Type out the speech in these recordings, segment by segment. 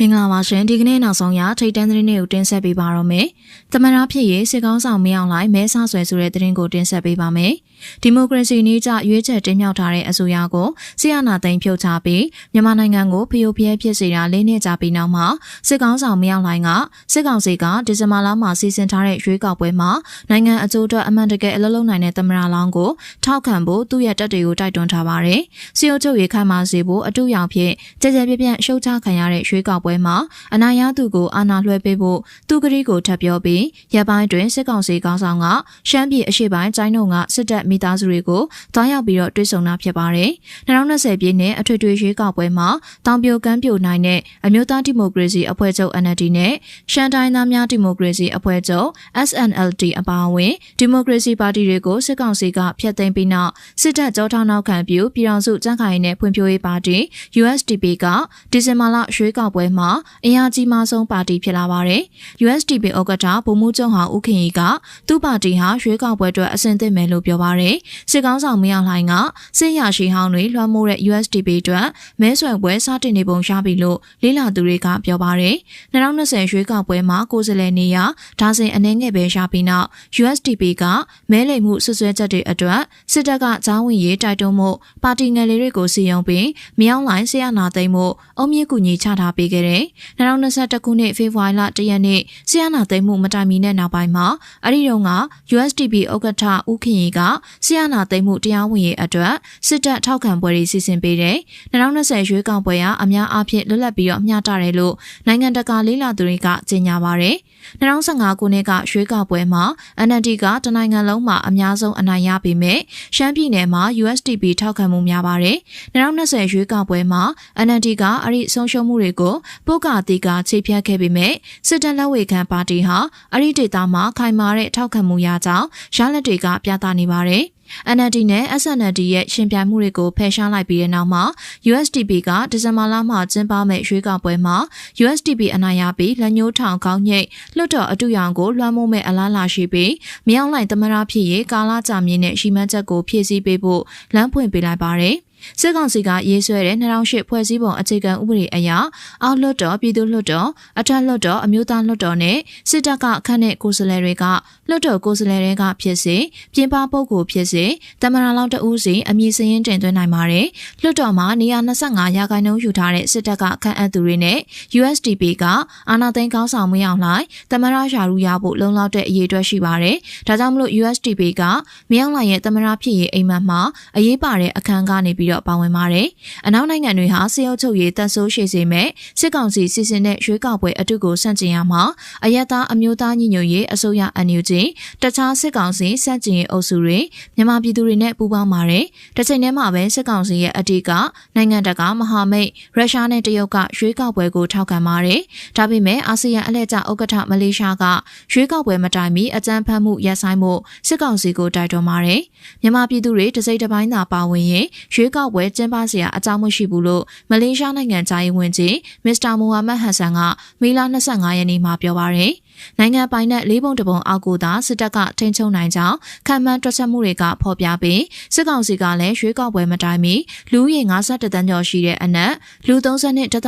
မင်္ဂလာပါရှင်ဒီကနေ့နောက်ဆုံးရထိတ်တန်းသတင်းတွေကိုတင်ဆက်ပေးပါရမယ်။သမရဖြစ်ရေးစစ်ကောင်းဆောင်မင်းအောင်လှိုင်မဲဆဆွဲဆိုတဲ့သတင်းကိုတင်ဆက်ပေးပါမယ်။ဒီမိုကရေစီနည်းကျရွေးချယ်တင်မြှောက်ထားတဲ့အစိုးရကိုစစ်အာဏာသိမ်းဖြုတ်ချပြီးမြန်မာနိုင်ငံကိုဖျို့ဖျဲဖြစ်စေတာ၄နှစ်ကြာပြီးနောက်မှာစစ်ကောင်းဆောင်မင်းအောင်လှိုင်ကစစ်ကောင်စီကဒီဇင်ဘာလမှာစီစဉ်ထားတဲ့ရွေးကောက်ပွဲမှာနိုင်ငံအကျိုးအတွက်အမှန်တကယ်အလုပ်လုပ်နိုင်တဲ့သမရလောင်းကိုထောက်ခံဖို့သူ့ရဲ့တပ်တွေကိုတိုက်တွန်းထားပါတယ်။စီအိုချုပ်ရေးခိုင်မာစေဖို့အတူရောင်ဖြစ်ကြကြပြပြန့်ရှုတ်ချခံရတဲ့ရွေးကောက်ပွဲမှာအနာရသူကိုအာဏာလွှဲပေးဖို့သူကတိကိုထပ်ပြောပြီးရပ်ပိုင်းတွင်စစ်ကောင်စီခေါင်းဆောင်ကရှမ်းပြည်အရှေ့ပိုင်းကျိုင်းတုံကစစ်တပ်မိသားစုတွေကိုတွားရောက်ပြီးတော့တွေ့ဆုံတာဖြစ်ပါတယ်။2020ပြည့်နှစ်အထွေထွေရွေးကောက်ပွဲမှာတောင်ပြိုကမ်းပြိုနိုင်တဲ့အမျိုးသားဒီမိုကရေစီအဖွဲ့ချုပ် NLD နဲ့ရှမ်းတိုင်းသားများဒီမိုကရေစီအဖွဲ့ချုပ် SNLD အပါအဝင်ဒီမိုကရေစီပါတီတွေကိုစစ်ကောင်စီကဖျက်သိမ်းပြီးနောက်စစ်တပ်ကြောထောက်နောက်ခံပြုပြည်ထောင်စုကြံ့ခိုင်ရေးနဲ့ဖွံ့ဖြိုးရေးပါတီ USDP ကဒီဇင်ဘာလရွေးကောက်ပွဲမှာအင်အားကြီးမားဆုံးပါတီဖြစ်လာပါတယ်။ USDP ဥက္ကဋ္ဌဗိုလ်မှူးချုပ်ဟောင်းဦးခင်ရီကသူ့ပါတီဟာရွေးကောက်ပွဲအတွက်အဆင်သင့်မယ်လို့ပြောပါတယ်။စစ်ကောင်းဆောင်မင်းအောင်လှိုင်ကစစ်ရရှိဟောင်းတွေလွှမ်းမိုးတဲ့ USDP အတွက်မဲဆွယ်ပွဲစတင်နေပုံရပြီလို့လေးလာသူတွေကပြောပါတယ်။2020ရွေးကောက်ပွဲမှာကိုယ်စားလှယ်နေရာဒါဇင်အနည်းငယ်ပဲရပြီးနောက် USDP ကမဲလိမ်မှုဆွဆွဲချက်တွေအတွက်စစ်တပ်ကကြားဝင်ရေးတိုက်တွန်းမှုပါတီငယ်လေးတွေကိုစီယုံပြီးမင်းအောင်လှိုင်ဆရာနာသိမ်းမှုအုံမြင့်ကူညီချထားပေးခဲ့တဲ့2021ခုနှစ်ဖေဖော်ဝါရီလ1ရက်နေ့ဆီယနာသိမ်းမှုမတိုင်မီနဲ့နောက်ပိုင်းမှာအဲ့ဒီတုန်းက USDP ဥက္ကဋ္ဌဦးခင်ရီကဆီယနာသိမ်းမှုတရားဝင်ရေးအတွက်စစ်တပ်ထောက်ခံပွဲတွေစီစဉ်ပေးတဲ့2020ရွေးကောက်ပွဲဟာအများအားဖြင့်လွတ်လပ်ပြီးတော့မျှတတယ်လို့နိုင်ငံတကာလေးလာသူတွေကကြေညာပါတယ်2015ခုနှစ်ကရွေးကောက်ပွဲမှာ NLD ကတနိုင်ငံလုံးမှာအများဆုံးအနိုင်ရပေမဲ့ရှမ်းပြည်နယ်မှာ USDP ထောက်ခံမှုများပါတယ်2020ရွေးကောက်ပွဲမှာ NLD ကအဲ့ဒီဆုံးရှုံးမှုတွေကိုပုဂ္ဂတိကခြေဖြတ်ခဲ့ပေမဲ့စစ်တပ်လက်ဝဲခံပါတီဟာအဲ့ဒီဒေသမှာခိုင်မာတဲ့ထောက်ခံမှုရကြောင်းရလဒ်တွေကပြသနေပါတယ်NLD နဲ့ SNLD ရဲ့ရှင်ပြိုင်မှုတွေကိုဖယ်ရှားလိုက်ပြီးတဲ့နောက်မှာ USDP ကဒီဇင်ဘာလမှာကျင်းပမယ့်ရွေးကောက်ပွဲမှာ USDP အနိုင်ရပြီးလက်ညှိုးထောင်ကောင်းညိတ်လွှတ်တော်အတူရောင်ကိုလွှမ်းမိုးမဲ့အလားလာရှိပြီးမြောင်းလိုက်သမရဖြစ်ရေးကာလကြာမြင့်တဲ့ရှိမှန်းချက်ကိုဖြည့်ဆည်းပေးဖို့လမ်းဖွင့်ပေးလိုက်ပါတယ်စစ်ကောင်စီကရေးဆွဲတဲ့2008ဖွဲ့စည်းပုံအခြေခံဥပဒေအရအောက်လွှတ်တော်ပြည်သူ့လွှတ်တော်အထက်လွှတ်တော်အမျိုးသားလွှတ်တော်နဲ့စစ်တပ်ကခန့်တဲ့ကိုယ်စားလှယ်တွေကလွှတ်တော်ကိုယ်စားလှယ်တွေကဖြစ်စေပြင်ပပုဂ္ဂိုလ်ဖြစ်စေတမန်တော်လောက်တဦးစီအမည်စရင်းတင်သွင်းနိုင်ပါတယ်လွှတ်တော်မှာနေရာ25ရာခိုင်နှုန်းယူထားတဲ့စစ်တပ်ကခန့်အပ်သူတွေနဲ့ USDP ကအာဏာသိမ်းကောင်းဆောင်မင်းအောင်လှိုင်တမန်တော်ရာထူးရဖို့လုံလောက်တဲ့အရေးအတွက်ရှိပါတယ်ဒါကြောင့်မလို့ USDP ကမင်းအောင်လှိုင်ရဲ့တမန်တော်ဖြစ်ရေးအိမ်မက်မှာအရေးပါတဲ့အခန်းကနေပြီးပါဝင်ပါတယ်။အနောက်နိုင်ငံတွေဟာစစ်အုပ်ချုပ်ရေးတပ်ဆိုးရှိစေမဲ့စစ်ကောင်စီစီစဉ်တဲ့ရွေးကောက်ပွဲအတုကိုဆန့်ကျင်ရမှာအယက်သားအမျိုးသားညီညွတ်ရေးအစိုးရ NUG တခြားစစ်ကောင်စီဆန့်ကျင်ရေးအုပ်စုတွေမြန်မာပြည်သူတွေနဲ့ပူးပေါင်းပါတယ်။တစ်ချိန်တည်းမှာပဲစစ်ကောင်စီရဲ့အဓိကနိုင်ငံတကာမဟာမိတ်ရုရှားနဲ့တရုတ်ကရွေးကောက်ပွဲကိုထောက်ခံပါတယ်။ဒါပေမဲ့အာဆီယံအလှည့်ကျဥက္ကဋ္ဌမလေးရှားကရွေးကောက်ပွဲမတိုင်မီအကြမ်းဖက်မှုရပ်ဆိုင်းမှုစစ်ကောင်စီကိုတိုက်တွန်းပါတယ်။မြန်မာပြည်သူတွေတစိမ့်တစ်ပိုင်းသာပါဝင်ရင်ရွေးကောက်ပွဲကျင်းပစရာအကြောင်းမရှိဘူးလို့မလေးရှားနိုင်ငံသားရေးဝန်ကြီးမစ္စတာမိုဟာမက်ဟန်ဆန်ကမေလ25ရက်နေ့မှာပြောပါရယ်နိုင်ငံပိုင်နဲ့၄ပုံတပုံအောက်ကိုသာစစ်တပ်ကထိန်းချုပ်နိုင်ကြောင်းခံမှန်းတွက်ချက်မှုတွေကဖော်ပြပြီးစစ်ကောင်စီကလည်းရွေးကောက်ပွဲမတိုင်မီလူဦးရေ51တန်းကျော်ရှိတဲ့အနက်လူ32.2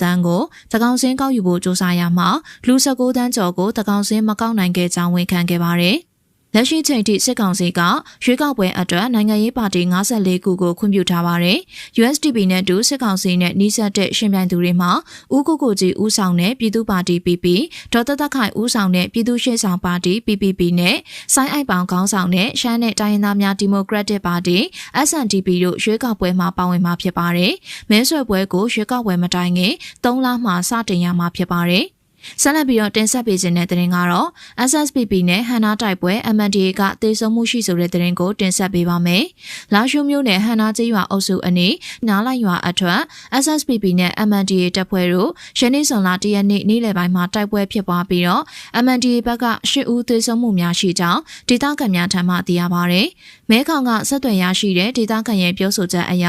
တန်းကိုသကောင်စင်းကောက်ယူဖို့စ조사ရမှာလူ19တန်းကျော်ကိုသကောင်စင်းမကောက်နိုင်ခဲ့ကြောင်းဝန်ခံခဲ့ပါတယ်လက်ရှိချိန်ထိစစ်ကောင်စီကရွေးကောက်ပွဲအတွက်နိုင်ငံရေးပါတီ54ခုကိုခွင့်ပြုထားပါတယ်။ USDP နဲ့တူစစ်ကောင်စီနဲ့နှိစက်တဲ့ရှင်ပြိုင်သူတွေမှာဦးကိုကိုကြီးဦးဆောင်တဲ့ပြည်သူ့ပါတီ PP ဒေါ်သက်သက်ခိုင်ဦးဆောင်တဲ့ပြည်သူ့ရှေ့ဆောင်ပါတီ PPP နဲ့ဆိုင်းအိုက်ပေါင်ခေါင်းဆောင်တဲ့ရှမ်းနဲ့တိုင်းရင်းသားများဒီမိုကရက်တစ်ပါတီ SNDP တို့ရွေးကောက်ပွဲမှာပါဝင်မှာဖြစ်ပါတယ်။မဲဆွယ်ပွဲကိုရွေးကောက်ပွဲမတိုင်ခင်3လမှစတင်ရမှာဖြစ်ပါတယ်။ဆက်လက်ပြီးတော့တင်ဆက်ပေးခြင်းတဲ့သတင်းကတော့ SSPP နဲ့ဟန်နာတိုက်ပွဲ MNDAA ကတေဆုံးမှုရှိဆိုတဲ့သတင်းကိုတင်ဆက်ပေးပါမယ်။လာရှုမျိုးနဲ့ဟန်နာကျေးရွာအုပ်စုအနီးနားလိုက်ရွာအထွက် SSPP နဲ့ MNDAA တပ်ဖွဲ့တို့ယနေ့ဇွန်လ1ရက်နေ့နေ့လယ်ပိုင်းမှာတိုက်ပွဲဖြစ်ပွားပြီးတော့ MNDAA ဘက်က8ဦးသေဆုံးမှုများရှိကြောင်းဒေသခံများထံမှသိရပါဗျ။မဲခေါင်ကဆက်သွယ်ရရှိတဲ့ဒေသခံရဲ့ပြောဆိုချက်အရ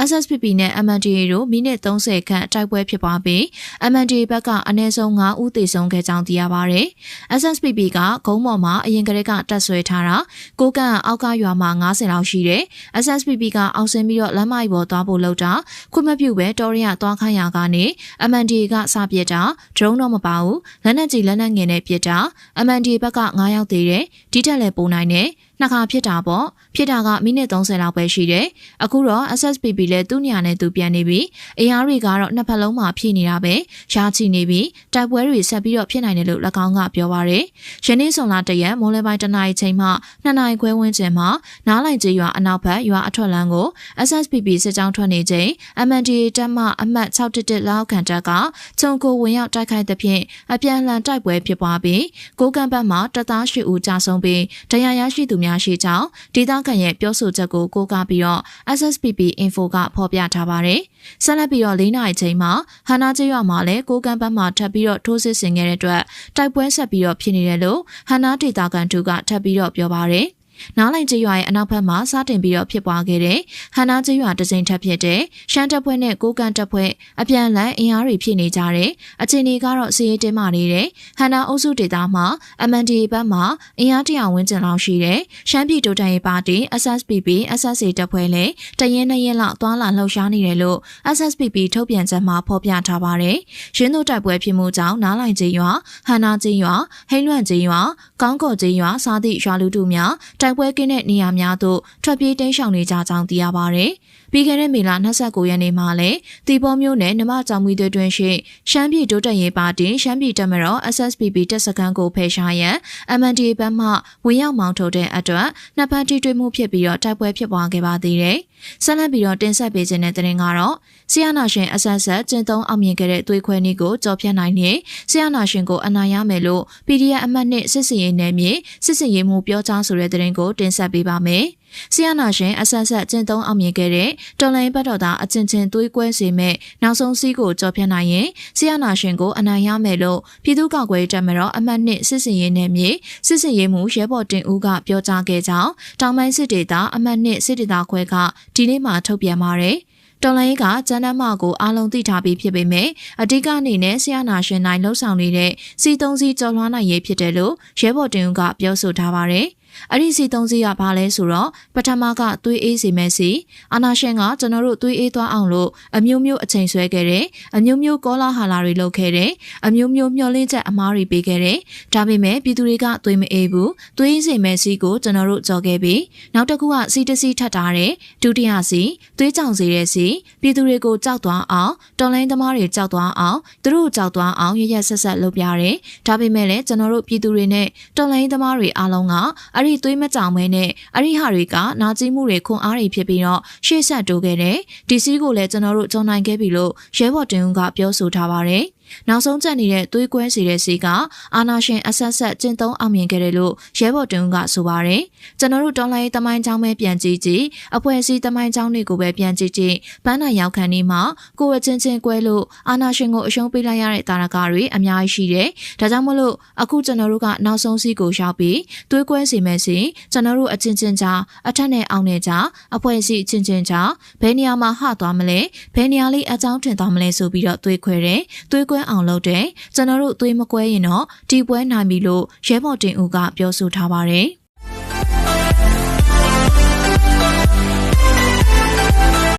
SSPP နဲ့ MNDAA တို့မိနစ်30ခန့်တိုက်ပွဲဖြစ်ပွားပြီး MNDAA ဘက်ကအနည်းဆုံး9 5ဦးသေဆုံးခဲ့ကြောင်းသိရပါတယ်။ SSPP ကဂုံးပေါ်မှာအရင်ကတည်းကတပ်ဆွဲထားတာကိုကန့်အောက်ကရွာမှာ90လောက်ရှိတယ်။ SSPP ကအောက်ဆင်းပြီးတော့လမ်းမကြီးပေါ်သွားဖို့လုပ်တာခွင့်မပြုပဲတော်ရရသွားခိုင်းရကနေ MNDAA ကစပစ်တာဒရုန်းတော့မပါဘူး။လက်နက်ကြီးလက်နက်ငယ်နဲ့ပစ်တာ MNDAA ဘက်က9ယောက်သေးတယ်။ဒီတက်လည်းပုံနိုင်တယ်။နှစ်ခါဖြစ်တာပေါ့ဖြစ်တာကမိနစ်30လောက်ပဲရှိတယ်အခုတော့ SSPP လည်းသူ့နေရာနဲ့သူပြန်နေပြီအင်အားတွေကတော့နှစ်ဖက်လုံးမှာဖြည့်နေတာပဲရှားချနေပြီတိုက်ပွဲတွေဆက်ပြီးတော့ဖြစ်နိုင်တယ်လို့၎င်းကပြောပါရယ်ယနေ့စွန်လာတရက်မိုးလဲပိုင်းတနာရီချိန်မှ2နာရီခွဲဝန်းကျင်မှာနားလိုက်ကျေးရွာအနောက်ဘက်ရွာအထွက်လမ်းကို SSPP စစ်ကြောင်းထွက်နေချိန် MNDAA တပ်မအမှတ်611လောက်ခံတပ်ကခြုံကိုဝင်ရောက်တိုက်ခိုက်တဲ့ဖြင့်အပြန်အလှန်တိုက်ပွဲဖြစ်ပွားပြီးကိုကန့်ဘက်မှာတပ်သား8ဦးကြာဆုံးပြီးတရားရရှိသူများရှိကြောင်းဒေသခံရဲ့ပြောဆိုချက်ကိုကိုးကားပြီးတော့ SSPP Info ကဖော်ပြထားပါတယ်။ဆက်လက်ပြီးတော့4နာရီချိန်မှာဟန်နာကျေးရွာမှာလည်းကိုကန့်ဘက်မှာထပ်ပြီးတော့ထိုးစစ်ဆင်ခဲ့တဲ့အတွက်တိုက်ပွဲဆက်ပြီးတော့ဖြစ်နေတယ်လို့ဟန်နာဒေသခံတို့ကထပ်ပြီးတော့ပြောပါတယ်။နားလိုက်ကျေးရွာရဲ့အနောက်ဘက်မှာစတင်ပြီးတော့ဖြစ်ပွားခဲ့တဲ့ဟန်နာကျေးရွာတစိမ့်ထပ်ဖြစ်တဲ့ရှမ်းတပ်ဖွဲ့နဲ့ကိုကန့်တပ်ဖွဲ့အပြန်အလှန်အင်အားတွေဖြစ်နေကြတဲ့အခြေအနေကတော့စီးရဲတင်းမာနေတဲ့ဟန်နာအုပ်စုဒေသမှာ MNDAA ဘက်မှာအင်အားတရာဝန်းကျင်လောက်ရှိတဲ့ရှမ်းပြည်တိုးတက်ရေးပါတီ SSPP SSA တပ်ဖွဲ့လည်းတရင်နှစ်ရက်လောက်သွားလာလှုပ်ရှားနေတယ်လို့ SSPP ထုတ်ပြန်ချက်မှာဖော်ပြထားပါတယ်။ရင်းတို့တိုက်ပွဲဖြစ်မှုကြောင့်နားလိုက်ကျေးရွာဟန်နာကျေးရွာဟိန်းလွန့်ကျေးရွာကောင်းကော်ကျေးရွာစသည့်ရွာလူထုများတိုက်ပွဲကင်းတဲ့နေရာများသို့ထွက်ပြေးတိမ်းရှောင်နေကြကြောင်းသိရပါဗျ။ပြီးခဲ့တဲ့မေလ29ရက်နေ့မှာလည်းတီဘောမျိုးနဲ့နမကြောင်မီတွေတွင်ရှိရှမ်းပြည်တိုးတက်ရေးပါတီရှမ်းပြည်တပ်မတော် SSPP တပ်စခန်းကိုဖယ်ရှားရန် MNDAA ဘက်မှဝင်ရောက်မောင်းထုတ်တဲ့အတွက်နှစ်ဖက်ထိတွေ့မှုဖြစ်ပြီးတော့တိုက်ပွဲဖြစ်ပွားခဲ့ပါသေးတယ်။ဆက်လက်ပြီးတော့တင်ဆက်ပေးခြင်းတဲ့တင်ကတော့ဆီယနာရှင်အဆက်ဆက်ကျင်းသုံးအောင်မြင်ခဲ့တဲ့သွေးခွဲနည်းကိုကြော်ဖြတ်နိုင်နေဆီယနာရှင်ကိုအနိုင်ရမယ်လို့ PDF အမှတ်2စစ်စင်ရေးနယ်မြေစစ်စင်ရေးမှုပြောကြားဆိုတဲ့တင်ကိုတင်ဆက်ပေးပါမယ်။ဆီယနာရှင်အဆက်ဆက်ကျင်းသုံးအောင်မြင်ခဲ့တဲ့တော်လိုင်းဘတ်တော်သားအချင်းချင်းသွေးကွဲစေမဲ့နောက်ဆုံးစီးကိုကြော်ဖြတ်နိုင်ရင်ဆီယနာရှင်ကိုအနိုင်ရမယ်လို့ပြည်သူ့ကောက်ွယ်တပ်မတော်အမှတ်2စစ်စင်ရေးနယ်မြေစစ်စင်ရေးမှုရဲဘော်တင်ဦးကပြောကြားခဲ့ကြောင်းတောင်ပိုင်းစစ်ဒေသအမှတ်2စစ်ဒေသခွဲကဒီနေ့မှထုတ်ပြန်ပါတယ်။တော်လိုင်းကကျန်းမာကိုအားလုံးသိထားပြီးဖြစ်ပေမဲ့အဓိကအနေနဲ့ဆီယနာရှင်နိုင်လှုပ်ဆောင်နေတဲ့စီ3စီကျော်လွှားနိုင်ရေးဖြစ်တယ်လို့ရဲဘော်တင်ဦးကပြောဆိုထားပါတယ်။အဲ့ဒီစီ3စီကဘာလဲဆိုတော့ပထမကသွေးအေးစီမဲ့စီအာနာရှင်ကကျွန်တော်တို့သွေးအေးသွားအောင်လို့အမျိုးမျိုးအချိန်ဆွဲခဲ့တယ်အမျိုးမျိုးကောလာဟာလာတွေလုပ်ခဲ့တယ်အမျိုးမျိုးမျှော်လင့်ချက်အမားတွေပေးခဲ့တယ်ဒါပေမဲ့ပြည်သူတွေကသွေးမအေးဘူးသွေးအေးစီမဲ့စီကိုကျွန်တော်တို့ကြော်ခဲ့ပြီးနောက်တစ်ခုကစီတစီထပ်ထားတယ်ဒုတိယစီသွေးကြောင်စေတဲ့စီပြည်သူတွေကိုကြောက်သွားအောင်တော်လိုင်းသမားတွေကြောက်သွားအောင်သူတို့ကြောက်သွားအောင်ရရဆက်ဆက်လုပ်ပြတယ်ဒါပေမဲ့လည်းကျွန်တော်တို့ပြည်သူတွေနဲ့တော်လိုင်းသမားတွေအားလုံးကအဲ့ဒီသွေးမကြောင်မဲနဲ့အဲ့ဒီဟာတွေကနာကျင်မှုတွေခွန်အားတွေဖြစ်ပြီးတော့ရှေ့ဆက်တိုးခဲ့တယ်ဒီစီးကိုလည်းကျွန်တော်တို့ကြုံနိုင်ခဲ့ပြီလို့ရဲဘော်တင်ဦးကပြောဆိုထားပါတယ်နောက်ဆုံးကျန်နေတဲ့သွေးကွဲစေတဲ့စီကအာနာရှင်အဆက်ဆက်ကျင့်သုံးအောင်မြင်ခဲ့တယ်လို့ရဲဘော်တင်ဦးကဆိုပါတယ်ကျွန်တော်တို့တော်လိုင်းတမိုင်းချောင်းပဲပြန်ကြည့်ကြည့်အဖွဲ့အစည်းတမိုင်းချောင်းတွေကိုပဲပြန်ကြည့်ကြည့်ဘန်းနိုင်ရောက်ခံနေမှာကိုယ်ချင်းချင်းကွဲလို့အာနာရှင်ကိုအရှုံးပေးလိုက်ရတဲ့တာရကတွေအများကြီးရှိတယ်ဒါကြောင့်မလို့အခုကျွန်တော်တို့ကနောက်ဆုံးစီကိုရောက်ပြီးသွေးကွဲစေမဲ့စီကျွန်တော်တို့အချင်းချင်းကြားအထက်နဲ့အောက်နဲ့ကြားအဖွဲ့အစည်းအချင်းချင်းကြားဘယ်နေရာမှာဟသွားမလဲဘယ်နေရာလေးအကြောင်းထင်သွားမလဲဆိုပြီးတော့သွေးခွဲတယ်သွေးကွဲအောင်လုပ်တယ်ကျွန်တော်တို့သွေးမကွဲရင်တော့ဒီပွဲနိုင်ပြီလို့ရဲဘော်တင်ဦးကပြောဆိုထားပါတယ်